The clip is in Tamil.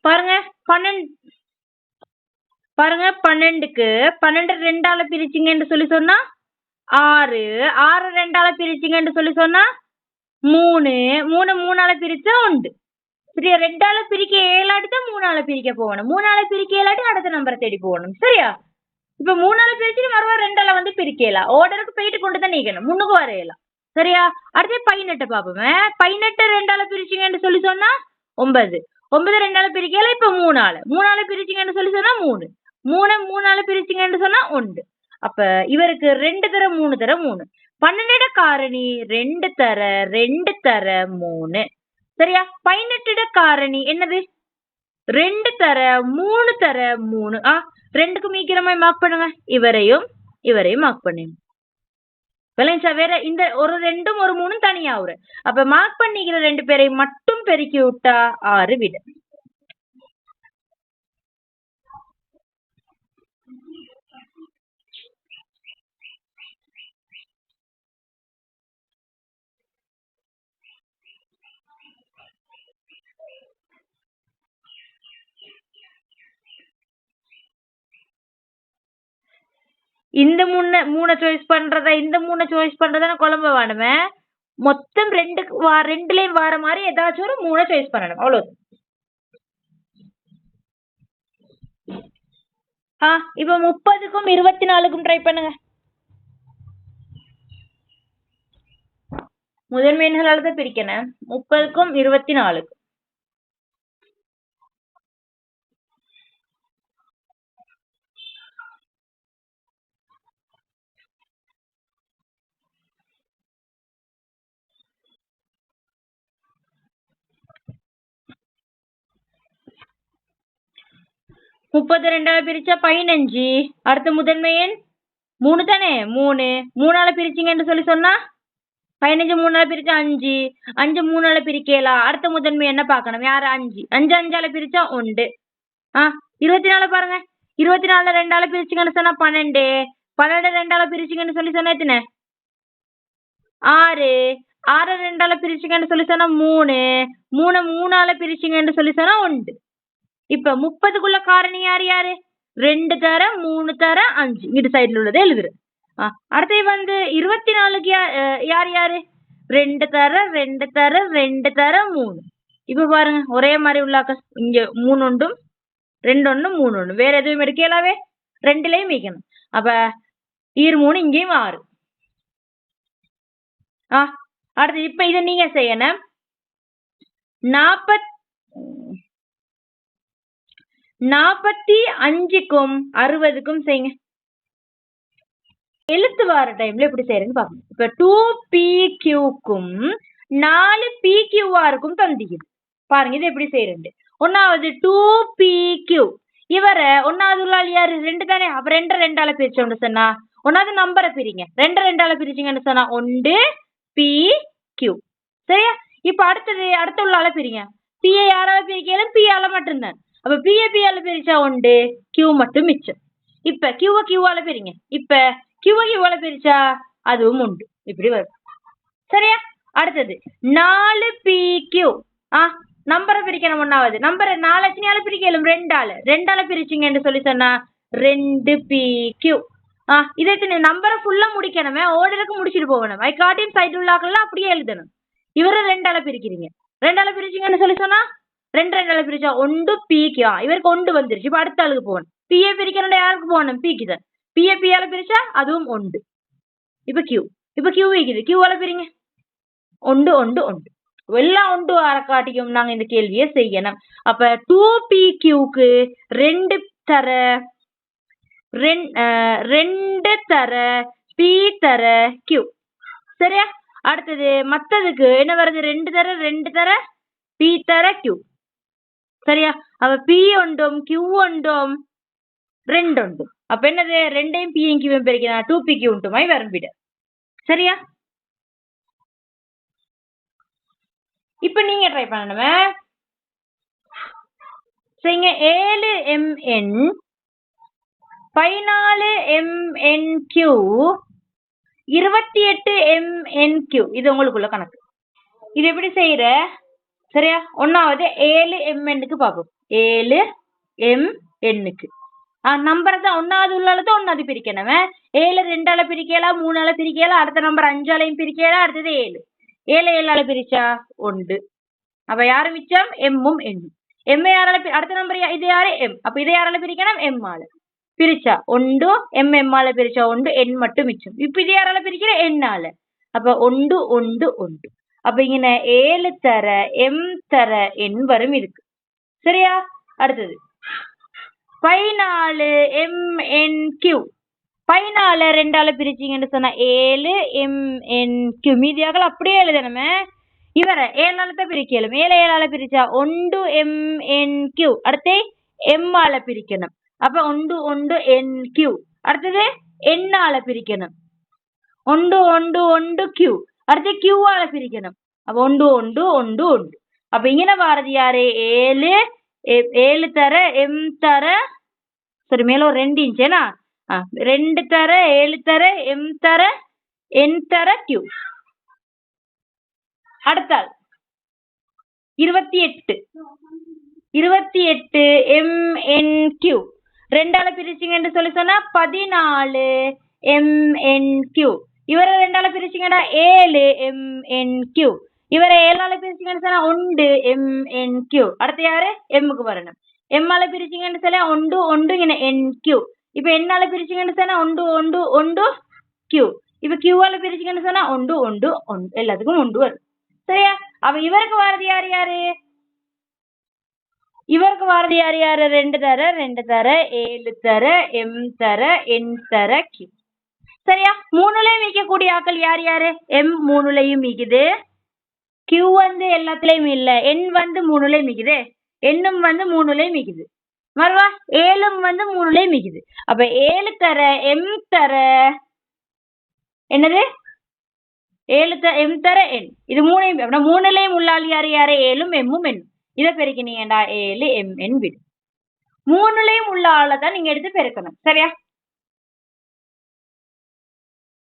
பாருங்க 12 பாருங்க 12க்கு 12 2ஆல பிரிச்சிங்கன்னு சொல்லி சொன்னா 6 6 2ஆல பிரிச்சிங்கன்னு சொல்லி சொன்னா 3 3 3ஆல பிரிச்சா 1 சரியா 2ஆல பிரிக்க இயலாட்டி தான் 3ஆல பிரிக்க போகணும் 3ஆல பிரிக்க இயலாட்டி அடுத்த நம்பரை தேடி போகணும் சரியா இப்ப 3ஆல பிரிச்சுட்டு மறுபடியும் 2ஆல வந்து பிரிக்கலாம் ஆர்டருக்கு போயிட்டு கொண்டு தான் நீக்கணும் முன்னுக்கு வரையலாம் சரியா அடுத்து 18 பாப்போமே 18 2ஆல பிரிச்சிங்கன்னு சொல்லி சொன்னா 9 9 2ஆல பிரிக்கல இப்ப 3ஆல பிரிச்சிங்கன்னு சொல்லி சொன்னா 3 3ஆல பிரிச்சிங்கன்னு சொன்னா 1 அப்ப இவருக்கு 2 தர 3 தர 3 12 காரணி 2 தர 2 தர 3 சரியா 18 காரணி என்னது 2 தர 3 தர 3 2க்கு மீக்கிற மாதிரி மார்க் பண்ணுங்க இவரையும் மார்க் பண்ணுங்க விளைஞ்சா வேற இந்த ஒரு 2 ஒரு 3 தனியா வரும் அப்ப மார்க் பண்ணிக்கிற 2 பேரை மட்டும் பெருக்கி விட்டா 6 விட இந்த 3 சாய்ஸ் பண்றதா இந்த 3 சாய்ஸ் பண்றதா குழம்ப வேணுமே மொத்தம் 2லயும் வர மாதிரி ஏதாச்சும் ஒரு 3 சாய்ஸ் பண்ணணும் அவ்வளவு இப்ப 30க்கும் 24க்கும் ட்ரை பண்ணுங்க முதன்மை எண்களால தான் பிரிக்கணும் 30க்கும் 24க்கும் முப்பது 2ஆல பிரிச்சா 15 அடுத்த முதன்மை எண் 3 தானே 3ஆல பிரிச்சிங்கன்னு சொல்லி சொன்னா 15 3ஆல பிரிச்சா 5 5 3ஆல பிரிக்கலாம் அடுத்த முதன்மை என்ன பார்க்கணும் யாரு 5 5ஆல பிரிச்சா 1 24 பாருங்க 24 2ஆல பிரிச்சிங்கன்னு சொன்னா 12 12 2ஆல பிரிச்சிங்கன்னு சொல்லி சொன்னா எத்தனை 6 6 2ஆல பிரிச்சிங்கன்னு சொல்லி சொன்னா 3 3 3ஆல பிரிச்சிங்கன்னு சொல்லி சொன்னா 1 இப்ப 30க்குள்ள காரணி யாரு 2 தர 3 தர 5 இங்கிட்டு சைடுல உள்ளதை எழுதுரு அடுத்து வந்து 24க்கு யாரு 2 தர 2 தர 2 தர 3 இப்ப பாருங்க ஒரே மாதிரி உள்ளாக்க இங்க 3 ஒன்றும் 2 ஒன்றும் 3 ஒன்றும் வேற எதுவும் எடுக்கலாவே 2லயும் மீக்கணும் அப்ப 3 இங்கேயும் 6 அடுத்து இப்ப இதை நீங்க செய்யணும் 45க்கும் 60க்கும் செய்யுங்க எழுத்து வார டைம்ல எப்படி செய்யறேன்னு பாக்கணும் இப்ப 2PQக்கும் 4PQRக்கும் தந்திக்குது பாருங்க இது எப்படி செய்யறது ஒன்னாவது 2PQ இவரை ஒன்னாவது உள்ள யாரு 2 தானே அப்ப 2 2ஆல பிரிச்சோம்னு சொன்னா ஒன்னாவது நம்பரை பிரிங்க 2 2ஆல பிரிச்சிங்கன்னு சொன்னா 1PQ சரியா இப்ப அடுத்த உள்ள பிரிங்க P யாரால பிரிக்கல P ஆல மட்டும்தான் அப்ப P-ஆல பிரிச்சா 1 Q மட்டும் மிச்சம் இப்ப Q-ஆல பிரிங்க இப்ப Q-ஆல பிரிச்சா அதுவும் 1 இப்படி வரும் சரியா அடுத்தது 4PQ நம்பரை பிரிக்கணும் ஒன்னாவது நம்பரை 4 எத்தனையால பிரிக்கலும் 2ஆல பிரிச்சிங்கன்னு சொல்லி சொன்னா 2PQ இது எத்தனை நம்பரை ஃபுல்லா முடிக்கணுமே ஆர்டருக்கு முடிச்சிட்டு போகணும் ஐ காட்டியும் சைடு உள்ளாக்கெல்லாம் அப்படியே எழுதணும் இவரை 2ஆல பிரிக்கிறீங்க 2ஆல பிரிச்சிங்கன்னு சொல்லி சொன்னா 2 2ஆல பிரிச்சா 1PQ இவருக்கு 1 வந்துருச்சு இப்ப அடுத்த ஆளுக்கு போகணும் P-யை பிரிக்கணும் யாருக்கு போகணும் P-க்கு தான் P-ஆல பிரிச்சா அதுவும் 1 இப்ப Q வைக்குது Q-ஆல பிரிங்க 1 1 1 எல்லாம் 1 காட்டிக்கும் நாங்க இந்த கேள்வியை செய்யணும் அப்ப 2PQக்கு 2 தர P தர Q சரியா அடுத்தது மத்ததுக்கு என்ன வருது 2 தர P தர Q சரியா அப்ப P ஒன்றும் Q ஒன்றும் 2 ஒன்றும் அப்ப என்னது 2ஐயும் P-யும் Q-யும் பெருக்கினா 2PQ உண்டுமாய் வரம்பிட சரியா இப்ப நீங்க ட்ரை பண்ணணுமே செய்யுங்க 7MN 14MNQ 28MNQ இது உங்களுக்குள்ள கணக்கு இது எப்படி செய்யற சரியா? ஒன்னாவது 7mnக்கு பார்ப்போம். 7mnக்கு நம்பரை தான் ஒன்னாவது உள்ளால ஒன்னாவது பிரிக்கணும். 7 2ஆல பிரிக்கலாம், 3ஆல பிரிக்கலாம், அடுத்த நம்பர் 5ஆலையும் பிரிக்கலாம், அடுத்தது 7. 7 7ஆல பிரிச்சா 1. அப்ப யாரு மிச்சம்? எம்மும் எண்ணும். எம் யாரால அடுத்த நம்பர் இது யாரு? எம். அப்ப இதை யாரால பிரிக்கணும்? எம்மால பிரிச்சா 1, எம்மால பிரிச்சா 1, எண் மட்டும் மிச்சம். இப்ப இது யாரால பிரிக்கிற? எண்ணால. அப்ப 1 1 1. அப்ப இங்க 7 தர எம் தர எண் வரும் இருக்கு. சரியா? அடுத்தது 14 MNQ. 14 2ஆல பிரிச்சீங்கன்னு சொன்னா 7 MNQ. மீதியாக அப்படியே எழுதணுமே. இவரை 7ஆல தான் பிரிக்கலும். 7 7ஆல பிரிச்சா 1 MNQ. அடுத்து எம்மால பிரிக்கணும். அப்ப 1 1 NQ. அடுத்தது எண்ணால பிரிக்கணும். 1 1 1 Q. அடுத்து Qஆல பிரிக்கணும். அப்ப 1 1 1 1. அப்ப இங்க வாரது யாரு? 7 தர எம் தர சரி மேல ஒரு 2 இன்ச்சேனா 2 தர 7 தர எம் தர என் தர Q. அடுத்தால் 28 MNQ. 2ஆல பிரிச்சிங்கன்னு சொல்லி சொன்னா 14 MNQ. இவரை 2ஆல பிரிச்சிங்கன்னா 7 MNQ. இவரை 7ஆல பிரிச்சிங்கன்னு சொன்னா 1 MNQ. அடுத்து யாரு? எம்முக்கு வரணும். எம்மால பிரிச்சிங்கன்னு சொன்னா 1 1 இங்க NQ. இப்ப எண்ணால பிரிச்சிங்கன்னு சொன்னா 1 1 1 Q. இப்ப Qஆல பிரிச்சிங்கன்னு சொன்னா 1 1 1. எல்லாத்துக்கும் 1 வரும். சரியா? அப்ப இவருக்கு வாரது யாரு யாரு? இவருக்கு வாரது யாரு யாரு? 2 தர 2 தர 7 தர எம் தர என் தர Q. சரியா? 3லயும் மீக்கக்கூடிய ஆக்கள் யார் யாரு? எம் 3லயும் மீக்குது. Q வந்து எல்லாத்துலயும் இல்ல. என் வந்து 3லயும் மீக்குது. எண்ணும் வந்து 3லயும் மீக்குது. மறுவா 7ம் வந்து 3லயும் மீக்குது. அப்ப 7 தர எம் தர என்னது? 7 எம் தர என். இது 3லயும் உள்ளால் யாரு யாரு? 7ம் எம்மும் எண்ணும். இதை பெருக்கினீங்கடா 7 MN விடு. 3லயும் உள்ள ஆளை தான் நீங்க எடுத்து பெருக்கணும். சரியா?